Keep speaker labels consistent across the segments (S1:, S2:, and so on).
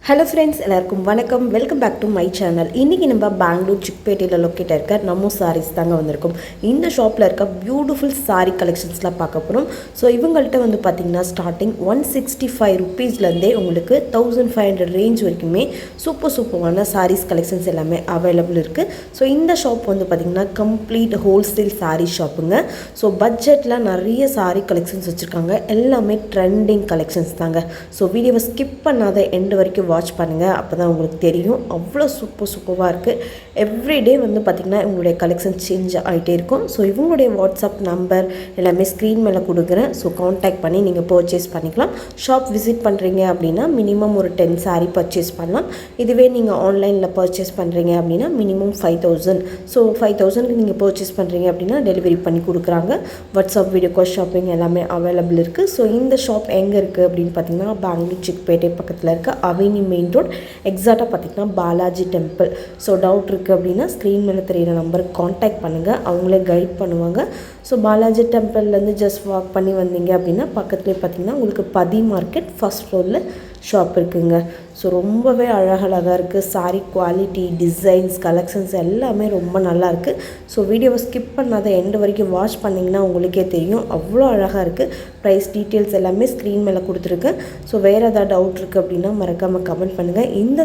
S1: Hello friends, எல்லாருக்கும் வணக்கம். Welcome back to my channel. இன்றைக்கி நம்ம பெங்களூர் சிக்பேட்டையில் லொக்கேட் இருக்க நம்ம சாரீஸ் தாங்க வந்திருக்கோம். இந்த ஷாப்பில் இருக்க பியூட்டிஃபுல் சாரீ கலெக்ஷன்ஸ்லாம் பார்க்க போகிறோம். ஸோ இவங்கள்ட்ட வந்து பார்த்திங்கன்னா ஸ்டார்டிங் 165 ருப்பீஸ்லேருந்தே உங்களுக்கு 1500 ரேஞ்ச் வரைக்குமே சூப்பரான சாரீஸ் கலெக்ஷன்ஸ் எல்லாமே அவைலபிள் இருக்குது. ஸோ இந்த ஷாப் வந்து பார்த்திங்கன்னா கம்ப்ளீட் ஹோல்சேல் சாரீ ஷாப்புங்க. ஸோ பட்ஜெட்டில் நிறைய சாரீ கலெக்ஷன்ஸ் வச்சுருக்காங்க. எல்லாமே ட்ரெண்டிங் கலெக்ஷன்ஸ் தாங்க. ஸோ வீடியோவை ஸ்கிப் பண்ணாத எண்டு வரைக்கும் வாட்ச் பண்ணுங்கள். அப்போ தான் உங்களுக்கு தெரியும். அவ்வளோ சூப்பராக இருக்குது. எவ்ரிடே வந்து பார்த்திங்கன்னா இவங்களுடைய கலெக்ஷன் சேஞ்ச் ஆகிட்டே இருக்கும். ஸோ இவங்களுடைய வாட்ஸ்அப் நம்பர் எல்லாமே ஸ்க்ரீன் மேலே கொடுக்குறேன். ஸோ காண்டாக்ட் பண்ணி நீங்கள் பர்ச்சேஸ் பண்ணிக்கலாம். ஷாப் விசிட் பண்ணுறீங்க அப்படின்னா மினிமம் ஒரு 10 சாரீ பர்ச்சேஸ் பண்ணலாம். இதுவே நீங்கள் ஆன்லைனில் பர்ச்சேஸ் பண்ணுறீங்க அப்படின்னா மினிமம் 5000. ஸோ 5000க்கு நீங்கள் பர்ச்சேஸ் பண்ணுறீங்க அப்படின்னா டெலிவரி பண்ணி கொடுக்குறாங்க. வாட்ஸ்அப் வீடியோ கால் ஷாப்பிங் எல்லாமே அவைலபிள் இருக்குது. ஸோ இந்த ஷாப் எங்கே இருக்குது அப்படின்னு பார்த்தீங்கன்னா பெங்களூர் சிக்பேட்டை பக்கத்தில் இருக்க அவென்யூ மெயின் ரோட், எக்ஸாக்டாக பார்த்திங்கன்னா பாலாஜி டெம்பிள். ஸோ டவுட் இருக்குது அப்படின்னா ஸ்க்ரீன் மேலே தெரிகிற நம்பருக்கு காண்டாக்ட் பண்ணுங்கள். அவங்களே கைட் பண்ணுவாங்க. ஸோ பாலாஜி டெம்பிள்லேருந்து ஜஸ்ட் வாக் பண்ணி வந்தீங்க அப்படின்னா பக்கத்துலேயே பார்த்திங்கன்னா உங்களுக்கு பதி மார்க்கெட் ஃபர்ஸ்ட் ஃப்ளோரில் ஷாப் இருக்குங்க. ஸோ ரொம்பவே அழகழகாக இருக்குது. சாரீ குவாலிட்டி, டிசைன்ஸ், கலெக்ஷன்ஸ் எல்லாமே ரொம்ப நல்லா இருக்குது. ஸோ வீடியோவை ஸ்கிப் பண்ணாத எண்டு வரைக்கும் வாட்ச் பண்ணிங்கன்னா உங்களுக்கே தெரியும். அவ்வளோ அழகாக இருக்குது. ப்ரைஸ் டீட்டெயில்ஸ் எல்லாமே ஸ்க்ரீன் மேலே கொடுத்துருக்கேன். ஸோ வேறு ஏதாவது டவுட் இருக்குது அப்படின்னா மறக்காமல் கமெண்ட் பண்ணுங்கள். இந்த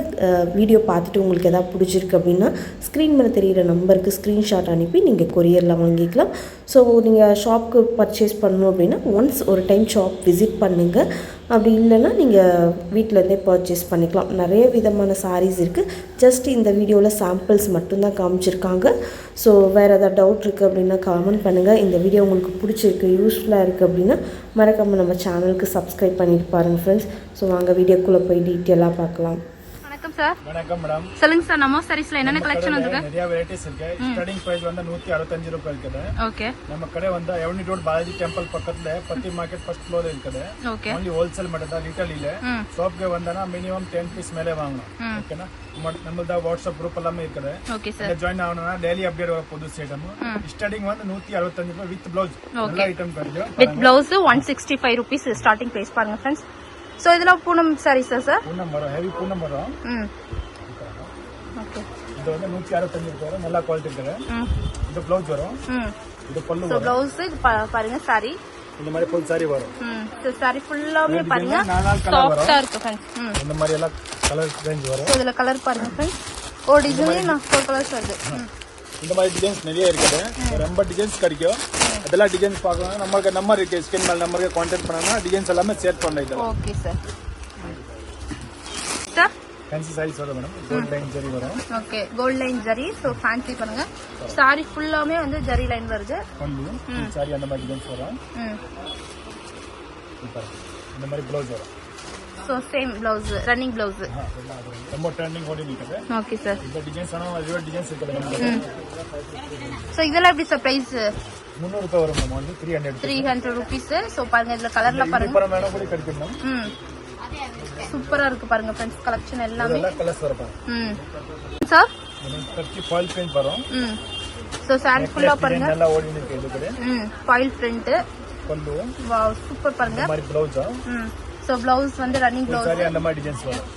S1: வீடியோ பார்த்துட்டு உங்களுக்கு எதாவது பிடிச்சிருக்கு அப்படின்னா ஸ்க்ரீன் மேலே தெரிகிற நம்பருக்கு ஸ்க்ரீன்ஷாட் அனுப்பி நீங்கள் கொரியரில் வாங்கிக்கலாம். ஸோ நீங்கள் ஷாப்புக்கு பர்ச்சேஸ் பண்ணணும் அப்படின்னா ஒன்ஸ் ஒரு டைம் ஷாப் விசிட் பண்ணுங்கள். அப்படி இல்லைன்னா நீங்கள் வீட்டிலேருந்தே பர்ச்சேஸ் பண்ணிக்கலாம். நிறைய விதமான சாரீஸ் இருக்குது. ஜஸ்ட் இந்த வீடியோவில் சாம்பிள்ஸ் மட்டும்தான் காமிச்சிருக்காங்க. ஸோ வேறு ஏதாவது டவுட் இருக்குது அப்படின்னா கமெண்ட் பண்ணுங்கள். இந்த வீடியோ உங்களுக்கு பிடிச்சிருக்கு, யூஸ்ஃபுல்லாக இருக்குது அப்படின்னா மறக்காமல் நம்ம சேனலுக்கு சப்ஸ்கிரைப் பண்ணிட்டு பாருங்கள் ஃப்ரெண்ட்ஸ். ஸோ வாங்க வீடியோக்குள்ளே போய் டீட்டெயிலாக பார்க்கலாம்.
S2: வணக்கம் சார்.
S3: வணக்கம் மேடம்.
S2: சொல்லுங்க சார், நம்ம சாரீஸ்ல என்னென்ன கலெக்ஷன் வந்திருக்கு?
S3: நிறைய வெரைட்டிஸ் இருக்கு. ஸ்டார்டிங் பிரைஸ் வந்து 165 ரூபாய் இருக்குது.
S2: ஓகே.
S3: நம்ம கடை வந்து அவென்யூ ரோட் பாலாஜி டெம்பிள் பக்கத்துல பத்தி மார்க்கெட் ஃபர்ஸ்ட் ஃப்ளோர் இருக்குது.
S2: ஓகே.
S3: only ஹோல்சேல் மட்டும் தான், ரீட்டைல் இல்ல. ஷாப்க்கு வந்தனா மினிமம் 10 பீஸ் மேலே வாங்கணும். ஓகேனா? நம்மளோட வாட்ஸ்அப் குரூப் எல்லாமே இருக்குது.
S2: Okay sir.
S3: ஜாயின் ஆகணும்னா டெய்லி அப்டேட் வர புது ஐட்டம். ஸ்டார்டிங் வந்து 165 ரூபாய் வித் ப்ளவுஸ். நல்ல ஐட்டம் கிடைக்கும்.
S2: With blouse 165 rupees starting price பாருங்க ஃப்ரெண்ட்ஸ். சோ இதெல்லாம் பூனம் சாரீஸ் சார்?
S3: பூனம் வரும், ஹெவி பூனம் வரும்.
S2: ஓகே.
S3: இது வந்து 165 ரூபாய் வரும். நல்ல குவாலிட்டி இருக்குது. இது ப்ளவுஸ் வரும். இது பல்லு வரும்.
S2: ப்ளவுஸ் இது பாருங்க சாரி.
S3: இந்த மாதிரி ஃபுல் சாரி வரும்.
S2: சோ சாரி ஃபுல்லாமே பாருங்க சாஃப்ட்டா இருக்கு ஃப்ரெண்ட்ஸ்.
S3: இந்த மாதிரி எல்லாம் கலர் ரேஞ்ச் வரும்.
S2: சோ இதுல கலர் பாருங்க ஃப்ரெண்ட்ஸ். ஓ டிசைன் நான் 4 கலர்ஸ் வருது.
S3: இந்த மாதிரி டிசைன்ஸ் நிறைய இருக்குது. ரொம்ப டிசைன்ஸ் கிடைக்கும். அதெல்லாம் டிசைன்ஸ் பார்க்கணும். நம்மளுக்கு நம்பர் இருக்கு, ஸ்கிரீன் மேல நம்பருக்கு கான்டாக்ட் பண்ணனா டிசைன்ஸ் எல்லாமே ஷேர் பண்ணுறேன்.
S2: Okay sir. Sir
S3: fancy sarees வரும் மேடம். கோல்ட் லைன் ஜரி வரும்.
S2: Okay, gold line zari. So fancy பண்ணுங்க. சாரி ஃபுல்லாமே வந்து ஜரி லைன் வருது.
S3: பல்லு சாரி அந்த மாதிரி டிசைன்ஸ் வரும். இந்த மாதிரி ப்ளவுஸ் வரும்.
S2: So same blouse, running blouse.
S3: ரொம்ப ட்ரெண்டிங் ஓடி நிக்குது.
S2: Okay sir.
S3: இந்த டிசைன்ஸ் ஆனா வேற டிசைன்ஸ் இருக்குது.
S2: சோ இதெல்லாம் எப்படி சார் பிரைஸ்?
S3: 300 ரூபாய் வரும் மேம். வந்து
S2: 300 ரூபீஸ். சோ பாருங்க இதுல கலர்ல பாருங்க.
S3: அப்புறம் மேல கூட கிடைக்கும்.
S2: சூப்பரா இருக்கு பாருங்க ஃப்ரெண்ட்ஸ். கலெக்ஷன் எல்லாமே
S3: எல்லா கலர்ஸ் வரும்.
S2: சார்
S3: இது ஃபாயில் பிரிண்ட் வரும்.
S2: சோ சாரி ஃபுல்லா பாருங்க.
S3: நல்லா ஓடி நிக்குது இதுக்கு.
S2: Foil print.
S3: பல்லு.
S2: வாவ் சூப்பர் பாருங்க.
S3: இந்த மாதிரி ப்ளவுஸ்.
S2: சோ ப்ளவுஸ் வந்து ரன்னிங் ப்ளவுஸ்.
S3: சாரி அந்த மாதிரி டிசைன்ஸ் வரும்.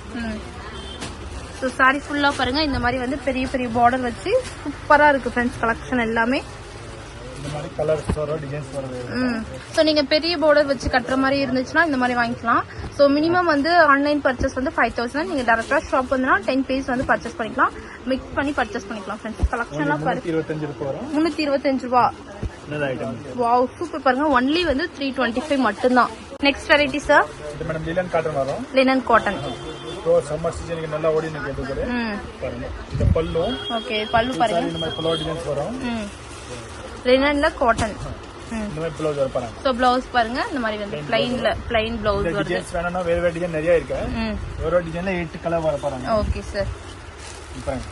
S2: சோ சாரி ஃபுல்லா பாருங்க. இந்த மாதிரி வந்து பெரிய பெரிய பார்டர் வச்சு சூப்பரா இருக்கு ஃப்ரெண்ட்ஸ். கலெக்ஷன் எல்லாமே
S3: இந்த மாதிரி கலர்ஸ் வரும், டிசைன்ஸ் வரும்.
S2: சோ நீங்க பெரிய பார்டர் வச்சு கட்டுற மாதிரி இருந்துச்சுன்னா இந்த மாதிரி வாங்கிக்கலாம். சோ மினிமம் வந்து ஆன்லைன் பர்ச்சேஸ் வந்து 5000. நீங்க டைரக்டா ஷாப் வந்தனா 10 பீஸ் வந்து பர்ச்சேஸ் பண்ணிக்கலாம். மிக்ஸ் பண்ணி பர்ச்சேஸ் பண்ணிக்கலாம் ஃப்ரெண்ட்ஸ். கலெக்ஷன்லாம் பாருங்க.
S3: 325 ரூபாய் வரும்.
S2: 325 ரூபாய்.
S3: நல்ல ஐட்டம்.
S2: வாவ் சூப்பர் பாருங்க. ஒன்லி வந்து 325 மட்டும் தான். Next variety sir.
S3: இது மேடம் லினன் காட்டன் வரும்.
S2: Linen cotton.
S3: சோ சம்மர் சீசனுக்கு நல்லா ஓடி நிக்குது பாருங்க. இது பல்லு.
S2: ஓகே, பல்லு பாருங்க.
S3: இந்த மாதிரி பல்லு டிசைன்ஸ் வரும்.
S2: லினன்ல காட்டன்.
S3: இந்த மாதிரி ப்ளவுஸ் வரும் பாருங்க.
S2: சோ ப்ளவுஸ் பாருங்க. இந்த மாதிரி வந்து ப்ளைன் ப்ளவுஸ் வருது.
S3: டிசைன்ஸ் வேணும்னா வேற டிசைன் நிறைய இருக்கு. ஒரு டிசைன்ல 8 கலர் வர பாருங்க.
S2: Okay sir.
S3: பாருங்க.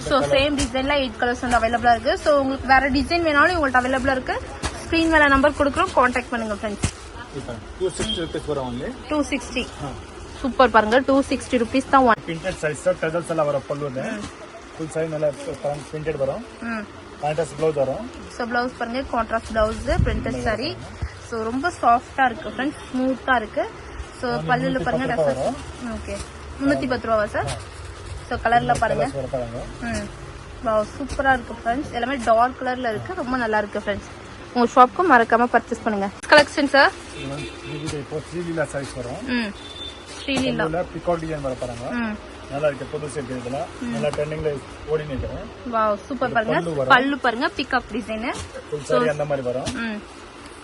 S2: சோ சேம் டிசைன்ல 8 கலர்ஸ் வந்து அவைலபிளா இருக்கு. சோ உங்களுக்கு வேற டிசைன் வேணாலும் உங்களுக்கு அவைலபிளா இருக்கு. ஸ்கிரீன் மேல நம்பர் கொடுக்குறோம், கான்டாக்ட் பண்ணுங்க ஃப்ரெண்ட்ஸ்.
S3: 260 ரூபீஸ் வரும். only
S2: 260. சூப்பர் பாருங்க. 260 ரூபீஸ் தான்.
S3: பிரிண்டட் சாரீஸ் டசல்ஸ் எல்லாம் வரும். பல்லுல ஃபுல் சாரி நல்லா பிரிண்டட் வரும். கான்ட்ராஸ்ட் ப்ளவுஸ் வரும்.
S2: சோ ப்ளவுஸ் பாருங்க, contrast blouse, printed sorry. So ரொம்ப சாஃப்ட்டா இருக்கு ஃப்ரெண்ட்ஸ். ஸ்மூத்தா இருக்கு. சோ பல்லுல பாருங்க டசல்ஸ். ஓகே. 310 ரூபாவா சார்? ஸோ கலர்ல பாருங்க.
S3: வர பாருங்க.
S2: சூப்பரா இருக்கு ஃப்ரெண்ட்ஸ். எல்லாமே டார்க் கலர்ல இருக்கு, ரொம்ப நல்லா இருக்கு ஃப்ரெண்ட்ஸ். உங்க ஷாப்க்கு மறக்காம பர்ச்சேஸ் பண்ணுங்க. கலெக்ஷன் சார்
S3: இது இப்போ ஸ்ரீலீலா சாரீஸ் வரும்.
S2: ஸ்ரீலீலா
S3: பிகாக் டிசைன் வர பாருங்க. நல்லா இருக்கு, புது செட் இதுல நல்லா ட்ரெண்டிங்ல ஓடி நிக்குது.
S2: வாவ் சூப்பர் பாருங்க. பல்லு பாருங்க, பிகாக் டிசைன்.
S3: ஃபுல் சாரி அந்த மாதிரி வரும்.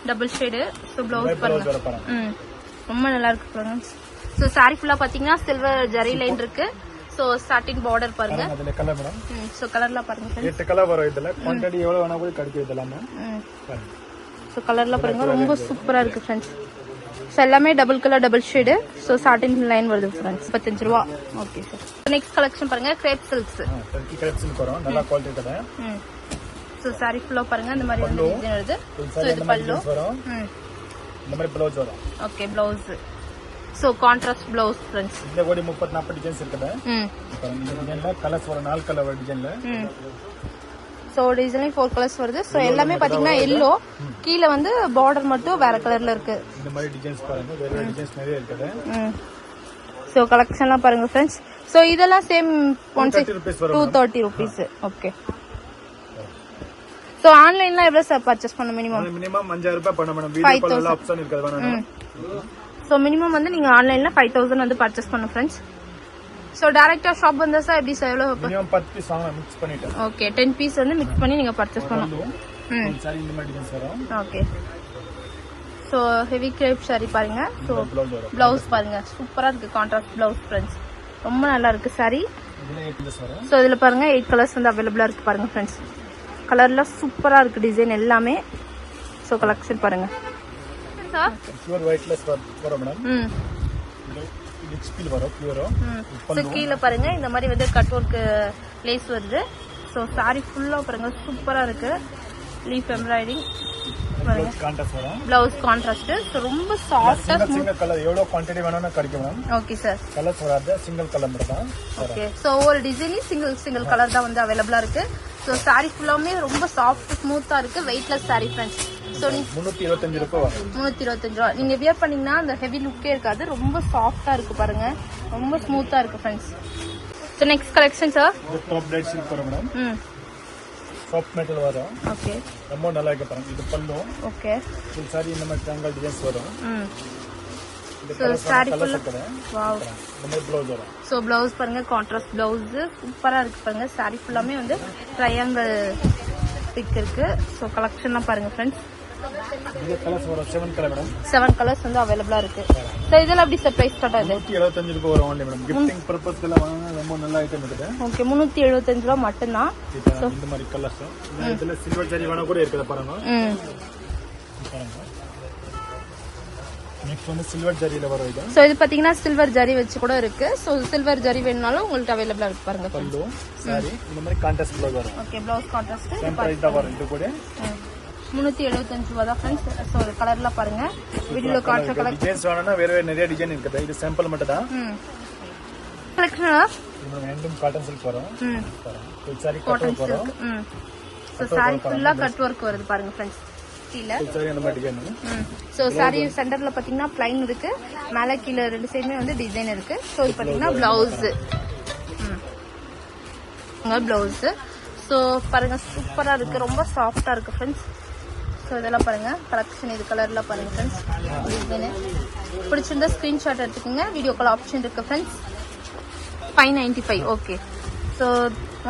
S2: Double shade. சோ ப்ளவுஸ் பாருங்க. ரொம்ப நல்லா இருக்கு ஃப்ரெண்ட்ஸ். சோ சாரி ஃபுல்லா பாத்தீங்கன்னா சில்வர் ஜரி லைன் இருக்கு. சோ சாட்டின் பார்டர் பாருங்க.
S3: அதுல கலர் மேடம்.
S2: சோ கலர்ல பாருங்க ஃப்ரெண்ட்ஸ்.
S3: 8 கலர் வரும் இதுல. குவாண்டிட்டி எவ்வளவு வேணா கூட கிடைக்கும் இதெல்லாம்.
S2: சோ கலர்ல பாருங்க, ரொம்ப சூப்பரா இருக்கு ஃப்ரெண்ட்ஸ். சோ எல்லாமே double colour double shade. So satin line வருது ஃப்ரெண்ட்ஸ். 35 ரூபாய். Okay sir. நெக்ஸ்ட் கலெக்ஷன் பாருங்க, கிரேப் சில்க்ஸ்.
S3: கிரேப் சில்க் வரும், நல்ல குவாலிட்டி கடை.
S2: சோ சாரி ஃபுல்லா பாருங்க இந்த மாதிரி வந்து டிசைன் வருது. சோ இது பல்லு
S3: வரும். இந்த மாதிரி ப்ளவுஸ் வரும்.
S2: Okay blouse. So contrast blouse friends.
S3: இந்த கோடி 30-40 டிசைன்ஸ் இருக்குது. இந்த டிசைன்ல கலர்ஸ் வரும், 4 கலர் டிசைன்ல.
S2: சோ டிசைன்ல 4 கலர்ஸ் வருது. சோ எல்லாமே பாத்தீங்கன்னா yellow, கீழ வந்து border மட்டும் வேற கலர்ல இருக்கு.
S3: இந்த மாதிரி டிசைன்ஸ் பாருங்க, வேற டிசைன்ஸ் நிறைய இருக்குது.
S2: சோ கலெக்ஷன்லாம் பாருங்க फ्रेंड्स. சோ இதெல்லாம் சேம் 230 rupees. ஓகே. சோ ஆன்லைன்ல எவ்வளவு சார் பர்ச்சேஸ் பண்ண மினிமம்?
S3: மினிமம் 5000 ரூபாய் பண்ண மேடம். வீடியோ கால்ல ஆப்ஷன் இருக்குது வேணும்.
S2: சோ மினிமம் வந்து நீங்க ஆன்லைன்ல 5000 வந்து பர்ச்சேஸ் பண்ணனும் फ्रेंड्स. சோ டைரக்ட்டா ஷாப் வந்தா சார் எப்படி சார் எவ்வளவு?
S3: மினிமம் 10 பீஸ் வாங்க மிக்ஸ் பண்ணிட்டு.
S2: ஓகே 10 பீஸ் வந்து மிக்ஸ் பண்ணி நீங்க பர்ச்சேஸ் பண்ணனும்.
S3: சாரி இந்த மாதிரி டிசைன்ஸ் வரும்.
S2: Okay. So heavy crepe saree பாருங்க. சோ ப்ளவுஸ் பாருங்க, சூப்பரா இருக்கு கான்ட்ராஸ்ட் ப்ளவுஸ் फ्रेंड्स. ரொம்ப நல்லா இருக்கு சாரி.
S3: இதுல 8 கலர்ஸ் வரும்.
S2: சோ இதுல பாருங்க 8 கலர்ஸ் வந்து அவேலபிளா இருக்கு பாருங்க फ्रेंड्स. கலர்ல சூப்பரா இருக்கு டிசைன் எல்லாமே. சோ கலெக்ஷன் பாருங்க சார்.
S3: பியூர் ஒயிட்லெஸ் வரும் மேடம். இது ஸ்பீல் வரும் பியூர்.
S2: சோ கீழ பாருங்க இந்த மாதிரி வந்து கட் வர்க் லேஸ் வருது. சோ சாரி ஃபுல்லா பாருங்க சூப்பரா இருக்கு. லீஃப் எம்ப்ராய்டிங் பாருங்க.
S3: கான்ட்ராஸ்ட் வரும்.
S2: Blouse contrast. சோ ரொம்ப சாஃப்ட்டா
S3: சிங்கிள் கலர் எவ்வளவு குவாண்டிட்டி வேணும்னா கிடைக்கும் மேடம்.
S2: Okay sir.
S3: கலர்ஸ் வராது, சிங்கிள் கலர் மட்டும் தான்.
S2: ஓகே. சோ ஒரு டிசைனிங் சிங்கிள் கலர் தான் வந்து அவேலபிளா இருக்கு. சோ சாரி ஃபுல்லாமே ரொம்ப சாஃப்ட் ஸ்மூத்தா இருக்கு. Weightless sorry friends. சோ
S3: 325 ரூபாய் வரும்.
S2: 325 ரூபாய். நீங்க வியர் பண்ணீங்கன்னா அந்த ஹெவி லுக்கே இருக்காது. ரொம்ப சாஃப்ட்டா இருக்கு பாருங்க. ரொம்ப ஸ்மூத்தா இருக்கு friends. So next collection sir.
S3: Top light silk வரும் மேடம். சாஃப்ட் மெட்டல் வரும்.
S2: ஓகே.
S3: ரொம்ப நல்லா இருக்கு பாருங்க. இது பல்லு.
S2: ஓகே.
S3: ஃபுல் சாரி இந்த மாதிரி ட்ரையாங்கிள் டிசைன்ஸ் வரும்.
S2: சோ சாரி ஃபுல்லா வாவ்.
S3: இந்த மாதிரி ப்ளவுஸ் வரும்.
S2: சோ ப்ளவுஸ் பாருங்க கான்ட்ராஸ்ட் ப்ளவுஸ் சூப்பரா இருக்கு பாருங்க. சாரி ஃபுல்லாமே வந்து ட்ரையாங்கிள் பிக் இருக்கு. சோ கலெக்ஷன்லாம் பாருங்க फ्रेंड्स.
S3: இந்த கலர்ஸ் வரும் 7 கலர் மேடம்.
S2: 7 கலர்ஸ் வந்து அவேலபிளா இருக்கு. சோ இதெல்லாம் எப்படி சார் பிரைஸ் ஸ்டார்ட் ஆகுது?
S3: 375 ரூபாய் வரும் only மேடம். கிஃப்டிங் பர்பஸ்க்குல வாங்குனா ரொம்ப நல்ல ஐட்டம் இருக்குது.
S2: ஓகே 375 ரூபாய் மட்டும் தான்.
S3: சோ இந்த மாதிரி கலர்ஸ். இதுல சில்வர் ஜரி வேணா கூட இருக்குது பாருங்க. பாருங்க. நெக்ஸ்ட் வந்து சில்வர் ஜரியில வரும் இது.
S2: சோ இது பாத்தீங்கன்னா சில்வர் ஜரி வச்சு கூட இருக்கு. சோ சில்வர் ஜரி வேணும்னாலும் உங்களுக்கு அவேலபிளா இருக்கு பாருங்க.
S3: பல்லு சாரி இந்த மாதிரி கான்ட்ராஸ்ட் ப்ளவுஸ் வரும்.
S2: Okay blouse contrast.
S3: Same price தான் வரும் இது கூட.
S2: 375 ரூபாய் தான் फ्रेंड्स. சோ கலர்ல பாருங்க. வீடியோல காட்டுற கலர்
S3: டிசைன்ஸ் வேணும்னா வேற நிறைய டிசைன் இருக்குது. இது சாம்பிள் மட்டும் தான்.
S2: கலெக்ஷனா
S3: இது ரெண்டும் காட்டன் சில்க் வரும். பாருங்க. சாரி காட்டன் வரும்.
S2: சோ சாரி ஃபுல்லா கட் வர்க் வருது பாருங்க फ्रेंड्स. கீழ
S3: சாரி அந்த மாதிரி டிசைன்.
S2: சோ சாரி சென்டர்ல பாத்தீங்கன்னா ப்ளைன் இருக்கு. மேல கீழ ரெண்டு சைடுமே வந்து டிசைன் இருக்கு. சோ இது பாத்தீங்கன்னா ப்ளவுஸ். ப்ளவுஸ். சோ பாருங்க சூப்பரா இருக்கு. ரொம்ப சாஃப்ட்டா இருக்கு फ्रेंड्स. சோ இதெல்லாம் பாருங்க கலெக்ஷன். இது கலர்ல பாருங்க फ्रेंड्स. டிசைன் பிடிச்சிருந்தா ஸ்கிரீன்ஷாட் எடுத்துக்கோங்க. வீடியோ கால் ஆப்ஷன் இருக்கு फ्रेंड्स. 595. ஓகே. சோ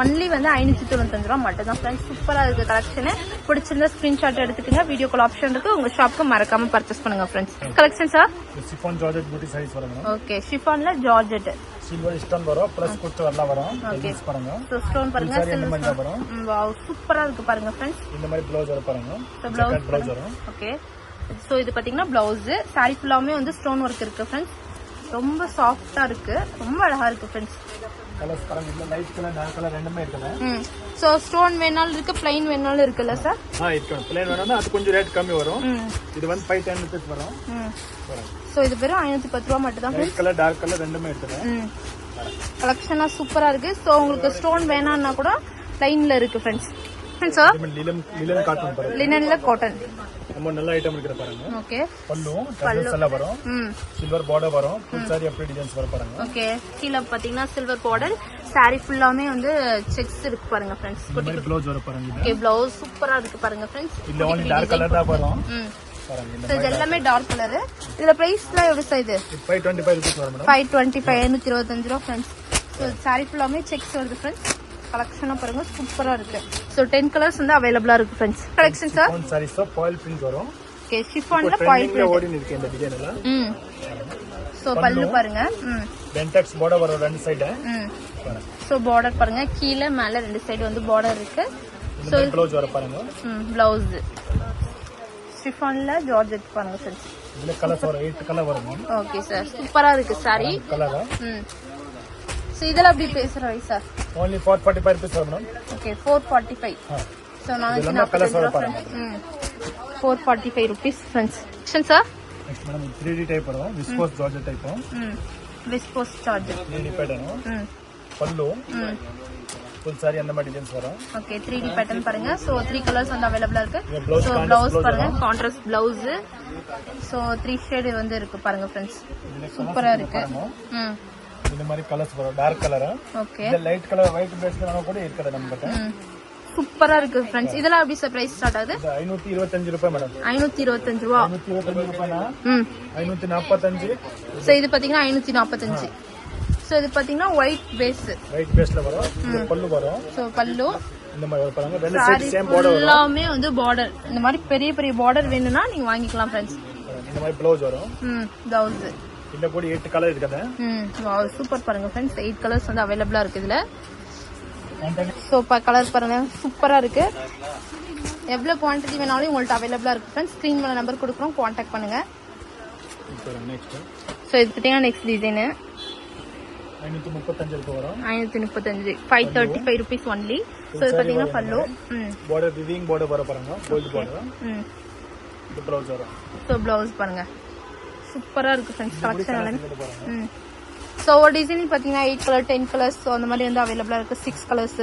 S2: ஒன்லி வந்து 595 ரூபாய் மட்டும் தான் फ्रेंड्स. சூப்பரா இருக்கு கலெக்ஷன். பிடிச்சிருந்தா ஸ்கிரீன்ஷாட் எடுத்துக்கோங்க. வீடியோ கால் ஆப்ஷன் இருக்கு. உங்க ஷாப்க்கு மறக்காம பர்ச்சேஸ் பண்ணுங்க friends. Collection sir.
S3: Chiffon georgette பூட்டி சாரீஸ் வரும்.
S2: ஓகே ஷிஃபான்ல ஜார்ஜெட்.
S3: சில்வர் ஸ்டோன் வரும் பிளஸ் குத்து வரலாம் வரும்.
S2: ஓகே
S3: பாருங்க.
S2: சோ ஸ்டோன் பாருங்க
S3: சில்வர் வரும்.
S2: வாவ் சூப்பரா இருக்கு பாருங்க फ्रेंड्स.
S3: இந்த மாதிரி ப்ளவுஸ் வர பாருங்க.
S2: ப்ளவுஸ்
S3: வரும்.
S2: ஓகே. சோ இது பாத்தீங்கன்னா ப்ளவுஸ். சாரி ஃபுல்லாமே வந்து ஸ்டோன் வர்க் இருக்கு फ्रेंड्स. ரொம்ப சாஃப்ட்டா இருக்கு. ரொம்ப அழகா இருக்கு फ्रेंड्स.
S3: கலர்ஸ் பாருங்க. இந்த லைட் கலர் டார்க் கலர் ரெண்டுமே இருக்குது.
S2: சோ ஸ்டோன் வேணாலும் இருக்கு, பிளைன் வேணாலும் இருக்குல்ல சார்?
S3: இருக்கு. பிளைன் வேணும்னா அது கொஞ்சம் ரேட் கம்மி வரும். இது வந்து 510 ரூபீஸ் வரும்.
S2: சோ இது வெறும் 510 ரூபாய் மட்டும் தான்.
S3: லைட் கலர் டார்க் கலர் ரெண்டுமே இருக்குது.
S2: கலெக்ஷனா சூப்பரா இருக்கு. சோ உங்களுக்கு ஸ்டோன் வேணாம்னா கூட பிளைன்ல இருக்கு फ्रेंड्स. சார்
S3: லிலன் காட்டன் பாருங்க
S2: லினன்ல காட்டன்
S3: ரொம்ப நல்ல ஐட்டம் இருக்கிற பாருங்க
S2: ஓகே
S3: பல்லு டசல்ஸ் எல்லாம் வரும்
S2: ம்
S3: சில்வர் பார்டர் வரும் ஃபுல் சாரி அப்படி டிசைன்ஸ் வர பாருங்க
S2: ஓகே கீழ பாத்தீங்கன்னா சில்வர் பார்டர் saree ஃபுல்லாமே வந்து செக்ஸ் இருக்கு பாருங்க फ्रेंड्स
S3: இந்த மாதிரி ப்ளவுஸ் வர பாருங்க இது
S2: ஓகே ப்ளவுஸ் சூப்பரா இருக்கு பாருங்க फ्रेंड्स
S3: இல்ல only டார்க் கலர் தான் வரும்
S2: ம்
S3: பாருங்க இந்த
S2: சோ இது எல்லாமே டார்க் கலர் இதுல பிரைஸ்லாம் எவ்வளவு சார் இது
S3: 525 rupees வரும் மேடம்
S2: 525 525 ரூபாய் फ्रेंड्स சோ saree ஃபுல்லாமே செக்ஸ் வருது फ्रेंड्स கலெக்ஷனா பாருங்க சூப்பரா இருக்கு சோ 10 கலர்ஸ் வந்து அவேலபிளா இருக்கு friends collection sir
S3: one sorry so boil print வரும்
S2: ஓகே ஷிஃபான்ல பாயில்
S3: ட்ரெண்டிங்ல ஓடி இருக்கு இந்த டிசைன் எல்லாம்
S2: ம் சோ பல்லு பாருங்க ம்
S3: பென்டெக்ஸ் border வரும் ரெண்டு சைடு
S2: ம்
S3: பாருங்க
S2: சோ பார்டர் பாருங்க கீழ மேல ரெண்டு சைடு வந்து பார்டர் இருக்கு
S3: இந்த ப்ளவுஸ் வர பாருங்க
S2: ப்ளவுஸ் ஷிஃபான்ல ஜார்ஜெட் பாருங்க फ्रेंड्स
S3: இதுல கலர்ஸ் வரும் 8 கலர் வரும்
S2: ஓகே சார் சூப்பரா இருக்கு saree
S3: கலர்
S2: சோ இதெல்லாம் எப்படி பேசுற வை சார்
S3: only 445 rupees வரும் மேடம்
S2: ஓகே 445 சோ
S3: இதெல்லாம் colours வர
S2: 445
S3: பாருங்க
S2: 445 rupees friends sir
S3: next madam 3D type வரும் viscose georgette type
S2: viscose charger
S3: 3D pattern pallu full sari அந்த மாதிரி டிசைன்ஸ் வரும்
S2: ஓகே 3D பேட்டர்ன் பாருங்க சோ 3 கலர்ஸ் வந்து அவேலபிளா இருக்கு
S3: blouse
S2: so
S3: contrast
S2: blouse
S3: blouse
S2: பாருங்க கான்ட்ராஸ்ட் ப்ளவுஸ் சோ 3 ஷேட் வந்து இருக்கு பாருங்க फ्रेंड्स சூப்பரா இருக்கு
S3: இந்த மாதிரி கலர்ஸ் வரும் டார்க் கலர்
S2: ஓகே
S3: இந்த லைட் கலர் ஒயிட் பேஸ்ல நம்ம கூட இருக்குது நம்ம கிட்ட
S2: சூப்பரா இருக்கு फ्रेंड्स இதெல்லாம் எப்படி சார் பிரைஸ் ஸ்டார்ட் ஆகுது
S3: இது 525 ரூபாய் மேடம்
S2: 525 ரூபாய்
S3: 525 ரூபாய்னா
S2: ம்
S3: 545
S2: சோ இது பாத்தீங்கன்னா 545 சோ இது பாத்தீங்கன்னா ஒயிட் பேஸ்
S3: ஒயிட் பேஸ்ல வரும் இது பல்லு வரும்
S2: சோ பல்லு
S3: இந்த மாதிரி வர பாருங்க ரெண்டு சைடு சேம் border வரும்
S2: எல்லாமே வந்து பார்டர் இந்த மாதிரி பெரிய பெரிய பார்டர் வேணும்னா நீங்க வாங்கிக்கலாம் फ्रेंड्स
S3: இந்த மாதிரி ப்ளவுஸ் வரும்
S2: ப்ளவுஸ்
S3: இந்த கூட 8 கலர் இருக்குது
S2: வாவ் சூப்பர் பாருங்க फ्रेंड्स 8 கலர்ஸ் வந்து அவேலபிளா இருக்கு இதுல சோ கலர் பாருங்க சூப்பரா இருக்கு எவ்வளவு குவாண்டிட்டி வேணாலும் உங்கள்ட்ட அவைலபிளா இருக்கு फ्रेंड्स ஸ்கிரீன் மேல நம்பர் கொடுக்குறோம் கான்டாக்ட் பண்ணுங்க
S3: நெக்ஸ்ட்
S2: சோ இது பாத்தீங்கன்னா நெக்ஸ்ட் டிசைன்
S3: 535 ரூபாய் வரும்
S2: 535 535 rupees only சோ இது பாத்தீங்கன்னா பல்லு
S3: border weaving border வர பாருங்க gold border இந்த ப்ளவுஸ் வரும்
S2: சோ ப்ளவுஸ் பாருங்க சூப்பரா இருக்கு फ्रेंड्स கலெக்ஷன் எல்லாமே சோ ஒரு டிசைன் பாத்தீங்கன்னா 8 கலர் 10 கலர்ஸ் சோ அந்த மாதிரி வந்து அவைலபிளா இருக்கு 6 கலர்ஸ்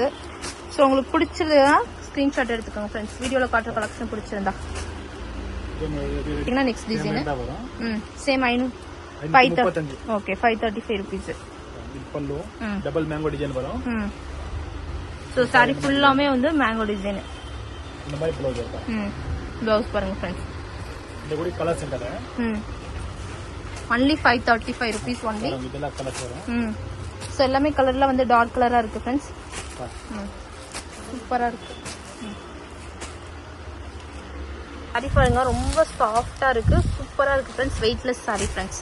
S2: சோ உங்களுக்கு பிடிச்சிருந்தா ஸ்கிரீன்ஷாட் எடுத்துக்கோங்க फ्रेंड्स வீடியோல காட்டுற கலெக்ஷன் பிடிச்சிருந்தா பாத்தீங்கன்னா next design same 535 okay 535 rupees
S3: இது பல்லு டபுள் மேங்கோ டிசைன் வரும்
S2: சோ saree ஃபுல்லாமே வந்து மேங்கோ டிசைன்
S3: இந்த மாதிரி ப்ளவுஸ் வரும்
S2: ப்ளவுஸ் பாருங்க फ्रेंड्स
S3: இந்த கூட கலர்ஸ் இருக்குது
S2: only 535 rupees only
S3: இதெல்லாம் கலர்ஸ் வரும்
S2: சோ எல்லாமே கலர்ல வந்து டார்க் கலரா இருக்கு फ्रेंड्स சூப்பரா இருக்கு saree பாருங்க ரொம்ப சாஃப்ட்டா இருக்கு சூப்பரா இருக்கு friends weightless saree friends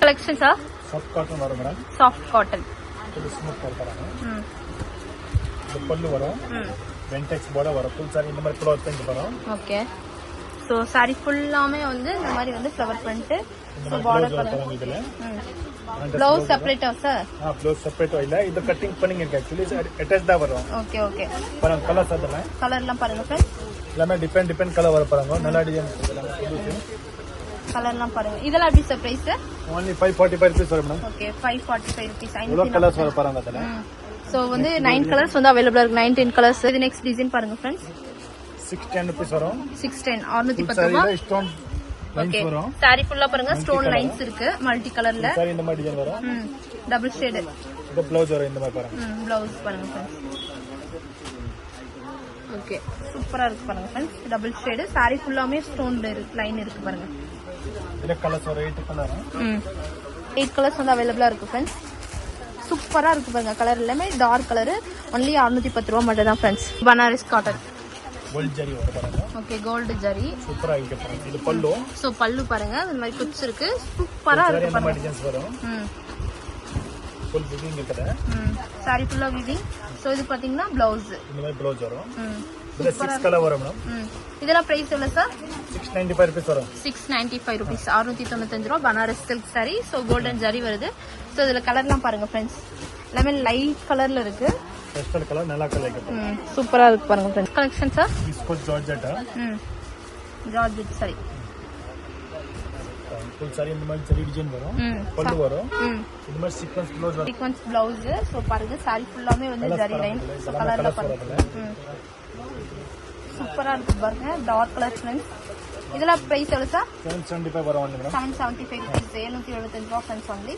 S2: collection sir
S3: soft cotton வரும் மேடம்
S2: சாஃப்ட் காட்டன்
S3: இது ஸ்மூத் காட்டன் இது பல்லு வரும் வென்டெக்ஸ் border வரும் ஃபுல் சாரி இந்த மாதிரி க்ளோத் பிரிண்ட் வரும்
S2: ஓகே சோ saree ஃபுல்லாமே வந்து இந்த மாதிரி வந்து ஃப்ளவர் பிரிண்ட் சோ border பாருங்க
S3: இதுல
S2: ப்ளவுஸ் செப்பரேட்டா சார்
S3: ப்ளவுஸ் செப்பரேட் இல்ல இது கட்டிங் பண்ணிங்க இருக்கு एक्चुअली அட்டாச் தான் வரும்
S2: ஓகே ஓகே
S3: பாருங்க கலர்ஸ் அதெல்லாம்
S2: கலர்லாம் பாருங்க फ्रेंड्स
S3: எல்லாமே டிபெண்ட் கலர் வர பாருங்க நல்ல டிசைன்
S2: கலர்லாம் பாருங்க இதெல்லாம் எப்படி சார் பிரைஸ்
S3: only 545 rupees வரும் மேடம்
S2: ஓகே 545 rupees
S3: இவ்வளவு கலர்ஸ் வர பாருங்க அதல
S2: சோ வந்து 9 கலர்ஸ் வந்து அவேலபிளா இருக்கு 9 10 கலர்ஸ் இது நெக்ஸ்ட் டிசைன் பாருங்க फ्रेंड्स
S3: 610 rupees வரும்
S2: 610 610
S3: சாரி
S2: ரூபாய்
S3: ஸ்டோன் லைன்ஸ் வரும்
S2: saree ஃபுல்லா பாருங்க ஸ்டோன் லைன்ஸ் இருக்கு மல்டி கலர்ல
S3: சாரி இந்த மாதிரி டிசைன் வரும்
S2: டபுள் ஷேட்
S3: இது ப்ளவுஸ் வரும் இந்த மாதிரி பாருங்க
S2: ப்ளவுஸ் பாருங்க फ्रेंड्स ஓகே சூப்பரா இருக்கு பாருங்க फ्रेंड्स டபுள் ஷேட் saree ஃபுல்லாமே ஸ்டோன் லைன் இருக்கு பாருங்க
S3: இதுல கலர்ஸ் வரும் 8 கலர்
S2: 8 கலர்ஸ் வந்து அவைலபிளா இருக்கு फ्रेंड्स சூப்பரா இருக்கு பாருங்க கலர் எல்லாமே டார்க் கலர் ஒன்லி 610 ரூபாய் மட்டும் தான் friends Banaras cotton
S3: gold zari வர பாருங்க
S2: ஓகே கோல்ட் ஜரி
S3: சூப்பரா இருக்கு பாருங்க இது பல்லு
S2: சோ பல்லு பாருங்க இந்த மாதிரி குச்சி இருக்கு சூப்பரா இருக்கு
S3: இந்த மாதிரி
S2: பாருங்க
S3: டிசைன்ஸ் வரும் ஃபுல் வீவிங் இருக்குது
S2: saree ஃபுல்லா வீவிங் சோ இது பாத்தீங்கன்னா ப்ளவுஸ்
S3: இந்த மாதிரி ப்ளவுஸ் வரும் இதுல 6 கலர் வரும் மேடம்
S2: இதெல்லாம் பிரைஸ் எவ்வளவு சார்
S3: 695 rupees வரும்
S2: 695 rupees 695 ரூபாய் Banaras silk saree so golden zari வருது சோ இதுல கலர்லாம் பாருங்க फ्रेंड्स எல்லாமே லைட் கலர்ல இருக்கு
S3: பேஸ்டல் கலர் நல்லா கலர் இருக்கு
S2: சூப்பரா இருக்கு பாருங்க friends collection sir
S3: viscose georgette
S2: georgette saree
S3: full sorry இந்த மாதிரி சரி டிசைன் வரும், பல்லு வரும், இந்த மாதிரி சீக்வென்ஸ் ப்ளவுஸ் வரும்.
S2: Sequence blouse. ஸோ பாருங்க சாரி ஃபுல்லாமே வந்து ஜரி லைன் கலர்ல பாருங்க. சூப்பரா இருக்கு பாருங்க, டார்க் கலர் ஃப்ரெண்ட்ஸ். இதெல்லாம் பிரைஸ் எவ்வளவு சார்?
S3: 775 வரும் மேடம்.
S2: 775 rupees, 775 ரூபா ஃப்ரெண்ட்ஸ் ஒன்லி.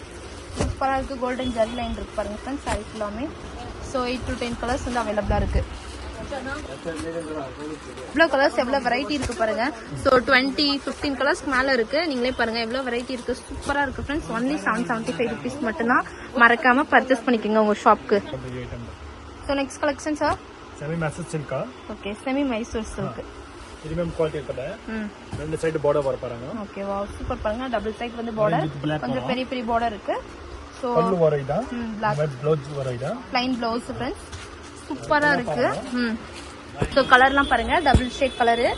S2: சூப்பரா இருக்கு, கோல்டன் ஜரி லைன் இருக்கு பாருங்க ஃப்ரெண்ட்ஸ் சாரி ஃபுல்லாமே. ஸோ 8 to 10 கலர்ஸ் வந்து அவைலபிளா இருக்கு. இவ்வளோ கலர்ஸ் எவ்வளோ வெரைட்டி இருக்கு பாருங்க. ஸோ 20-15 கலர்ஸ்க்கு மேலே இருக்கு. நீங்களே பாருங்க எவ்வளோ வெரைட்டி இருக்கு, சூப்பரா இருக்கு ஃப்ரெண்ட்ஸ். ஒன்லி 775 rupees மட்டும்தான். மறக்காம பர்ச்சேஸ் பண்ணிக்கோங்க உங்க ஷாப்க்கு. So next collection sir,
S3: semi Mysore silk.
S2: Okay, semi Mysore silk.
S3: Premium quality இருக்குது. ரெண்டு சைடு பார்டர் வர பாருங்க.
S2: ஓகே, வாவ் சூப்பர் பாருங்க. டபுள் சைடு வந்து பார்டர், கொஞ்சம் பெரிய பெரிய பார்டர் இருக்கு. ஸோ
S3: பல்லு வரைதா, பிளாக் ப்ளவுஸ் வரைதா,
S2: ப்ளைன் ப்ளவுஸ் ஃப்ரெண்ட்ஸ். சூப்பரா இருக்கு. ஸோ கலர்லாம் பாருங்க, டபுள் ஷேட் கலரு.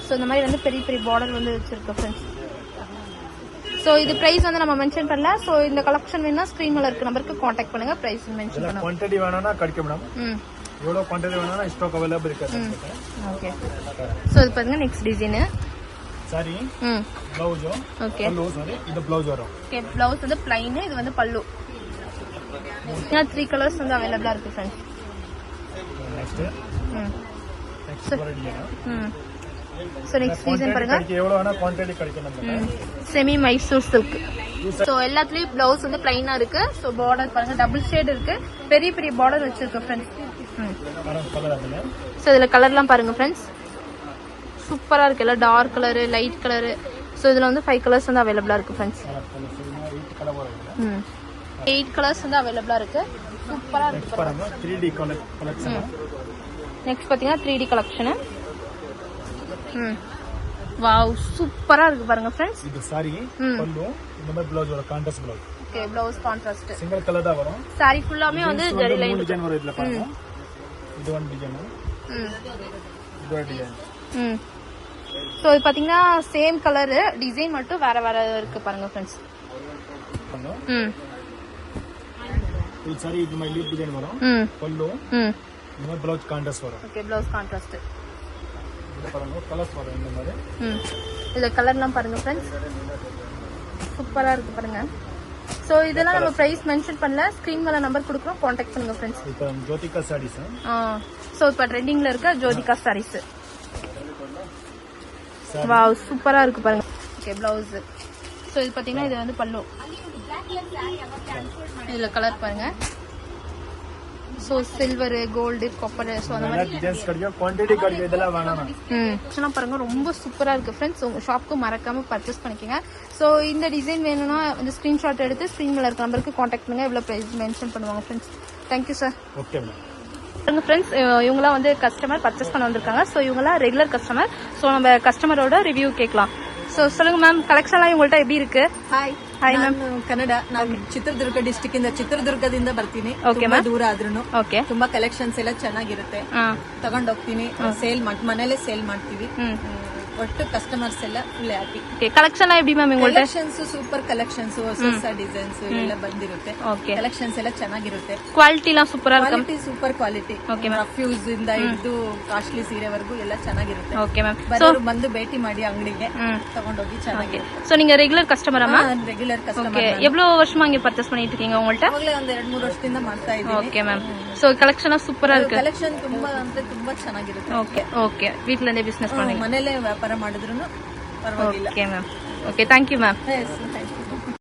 S2: ஸோ இந்த மாதிரி வந்து பெரிய பெரிய பார்டர் வந்து வச்சிருக்கு ஃப்ரெண்ட்ஸ். ஸோ இது பிரைஸ் வந்து நம்ம மென்ஷன் பண்ணல. ஸோ இந்த கலெக்ஷன் வேணா ஸ்க்ரீன் மேல இருக்க நம்பருக்கு காண்டாக்ட் பண்ணுங்க, பிரைஸ் மென்ஷன் பண்ணுங்க.
S3: குவான்டிட்டி வேணும்னா கிடைக்கும் மேடம். எவ்வளோ குவான்டிட்டி வேணும்னா ஸ்டாக் அவைலபிள் இருக்கு.
S2: ஓகே, ஸோ இது பாருங்க next design
S3: sorry. Blouse
S2: okay,
S3: பல்லு சாரி, இது ப்ளவுஸ் வரும்.
S2: ஓகே, ப்ளவுஸ் வந்து ப்ளைன், இது வந்து பல்லு. 3 கலர்ஸ் வந்து அவைலபிளா இருக்கு friends.
S3: Next
S2: so next design பாருங்க,
S3: எவ்வளோ வேணா குவான்டிட்டி கிடைக்கும் நமக்கு.
S2: Semi Mysore silk. ஸோ எல்லாத்துலயும் பிளவுஸ் வந்து பிளைனா இருக்கு. ஸோ பார்டர் பாருங்க, டபுள் ஷேட் இருக்கு, பெரிய பெரிய பார்டர் வச்சிருக்கு ஃப்ரெண்ட்ஸ். ஸோ இதுல கலர்லாம் பாருங்க ஃப்ரெண்ட்ஸ், சூப்பரா இருக்கு. எல்லாம் dark colour, light colour. So இதுல வந்து 5 கலர்ஸ் வந்து அவைலபிளா இருக்கு ஃப்ரெண்ட்ஸ். 8 கலர்ஸ் வந்து அவைலபிளா இருக்கு. சூப்பரா இருக்கு பாருங்க.
S3: 3D collection.
S2: நெக்ஸ்ட் பாத்தீங்கன்னா 3D கலெக்ஷன். வாவ் சூப்பரா இருக்கு பாருங்க ஃப்ரெண்ட்ஸ்.
S3: இது சாரி பல்லு, இந்த மாதிரி ப்ளவுஸ் வரும், contrast blouse.
S2: Okay, blouse contrast,
S3: single colour தான் வரும்.
S2: சாரி ஃபுல்லாமே வந்து ஜரி லைன்
S3: டிசைன் வரும். இதுல பாருங்க, இது ஒன் டிசைன், இது ஒரு டிசைன்.
S2: ஸோ இது பாத்தீங்கன்னா சேம் கலர், டிசைன் மட்டும் வேற வேற இருக்கு பாருங்க ஃப்ரெண்ட்ஸ்.
S3: இது சாரி, இது மாதிரி லீப் டிசைன் வரும். பல்லு, இந்த மாதிரி ப்ளவுஸ் கான்ட்ராஸ்ட் வரும்.
S2: Okay, blouse contrast.
S3: இது பாருங்க கலர்ஸ் வரும் இந்த மாதிரி.
S2: இதுல கலர்லாம் பாருங்க ஃப்ரெண்ட்ஸ், சூப்பரா இருக்கு பாருங்க. ஸோ இதெல்லாம் நம்ம பிரைஸ் மென்ஷன் பண்ணல, ஸ்கிரீன் மேல நம்பர் கொடுக்குறோம், காண்டாக்ட் பண்ணுங்க ஃப்ரெண்ட்ஸ்.
S3: இப்போ ஜோதிகா சாரீஸ்.
S2: ஸோ இப்போ ட்ரெண்டிங்ல இருக்க ஜோதிகா சாரீஸ். வாவ் சூப்பரா இருக்கு பாருங்க. Okay, blouse. ஸோ இது பாத்தீங்கன்னா இது வந்து பல்லு. இதுல கலர் பாருங்க. So silver, gold, copper, so அந்த மாதிரி
S3: டிசைன்ஸ் கிடைக்கும், குவான்டிட்டி கிடைக்கும். இதெல்லாம் வேணாம்.
S2: பாருங்க, ரொம்ப சூப்பரா இருக்கு ஃப்ரெண்ட்ஸ். உங்க ஷாப்க்கு மறக்காம பர்ச்சேஸ் பண்ணிக்கோங்க. ஸோ இந்த டிசைன் வேணும்னா இந்த ஸ்கிரீன்ஷாட் எடுத்து ஸ்கிரீன் மேல இருக்க நம்பருக்கு காண்டாக்ட் பண்ணுங்க, எவ்வளவு பிரைஸ் மென்ஷன் பண்ணுவாங்க ஃப்ரெண்ட்ஸ். Thank you sir.
S3: ஓகே
S2: பாருங்க ஃப்ரெண்ட்ஸ், இவங்களாம் வந்து கஸ்டமர் பர்ச்சேஸ் பண்ண வந்திருக்காங்க. ஸோ இவங்களாம் ரெகுலர் கஸ்டமர். ஸோ நம்ம கஸ்டமரோட ரிவ்யூ கேட்கலாம். ஸோ சொல்லுங்க மேம், கலெக்ஷன்லாம் இவங்கள்ட்ட எப்படி ಇருக்கு?
S4: Hi ma'am, Kannada. ನಾನು ಚಿತ್ರದುರ್ಗ ಡಿಸ್ಟಿಕ್ ಇಂದ ಚಿತ್ರದುರ್ಗದಿಂದ ಬರ್ತೀನಿ. ತುಂಬಾ ದೂರ ಆದ್ರೂ ತುಂಬಾ ಕಲೆಕ್ಷನ್ಸ್ ಎಲ್ಲ ಚೆನ್ನಾಗಿರುತ್ತೆ, ತಗೊಂಡೋಗ್ತೀನಿ. ಸೇಲ್ ಮನೇಲೆ ಸೇಲ್ ಮಾಡ್ತೀವಿ. ಒಟ್ಟು ಕಸ್ಟಮರ್ಸ್ ಎಲ್ಲ ಫುಲ್ ಹ್ಯಾಪಿ.
S2: ಕಲೆಕ್ಷನ್ எப்படி மேம் இவங்கள்ட்ட?
S4: ಕಲೆಕ್ಷನ್ಸ್ ಸೂಪರ್ ಕಲೆಕ್ಷನ್ಸ್, ಹೊಸ ಡಿಸೈನ್ಸ್ ಎಲ್ಲ ಬಂದಿರುತ್ತೆ. ಕಲೆಕ್ಷನ್ಸ್ ಎಲ್ಲ ಚೆನ್ನಾಗಿರುತ್ತೆ.
S2: ಕ್ವಾಲಿಟಿ ಎಲ್ಲ ಸೂಪರ್ ಆಗಿ,
S4: ಕ್ವಾಲಿಟಿ ಸೂಪರ್ ಕ್ವಾಲಿಟಿ. ರಫ್ಯೂಸ್ ಇಂದ ಹಿಡಿದು ಕಾಸ್ಟ್ಲಿ ಸೀರೆವರೆಗೂ ಎಲ್ಲ ಚೆನ್ನಾಗಿರುತ್ತೆ.
S2: ಓಕೆ ಮ್ಯಾಮ್,
S4: ಬರೋರು ಬಂದು ಭೇಟಿ ಮಾಡಿ ಅಂಗಡಿಗೆ ತಗೊಂಡೋಗಿ ಚೆನ್ನಾಗಿರುತ್ತೆ.
S2: ಸೊ நீங்க ரெகுலர் கஸ்டமர் அம்மா?
S4: Regular customer.
S2: ஓகே, எவ்வளவு வருஷமா இங்க பர்ச்சேஸ் பண்ணிட்டு இருக்கீங்க உங்கள்ட்ட?
S4: ಅವಾಗಲೇ ಒಂದು 2-3 ವರ್ಷದಿಂದ ಮಾಡ್ತಾ ಇದ್ದೀನಿ.
S2: Okay ma'am, so collection super ಆಗಿ இருக்கு.
S4: ಕಲೆಕ್ಷನ್ ತುಂಬಾ ಅಂದ್ರೆ ತುಂಬಾ ಚೆನ್ನಾಗಿರುತ್ತೆ.
S2: ಓಕೆ ಓಕೆ, வீட்ல இருந்தே பிசினஸ் பண்ணுங்க,
S4: ಮನೇಲೆ ವ್ಯಾಪಾರ ಮಾಡಿದ್ರೂ ಪರವಾಗಿಲ್ಲ.
S2: Okay ma'am. Okay, thank you ma'am.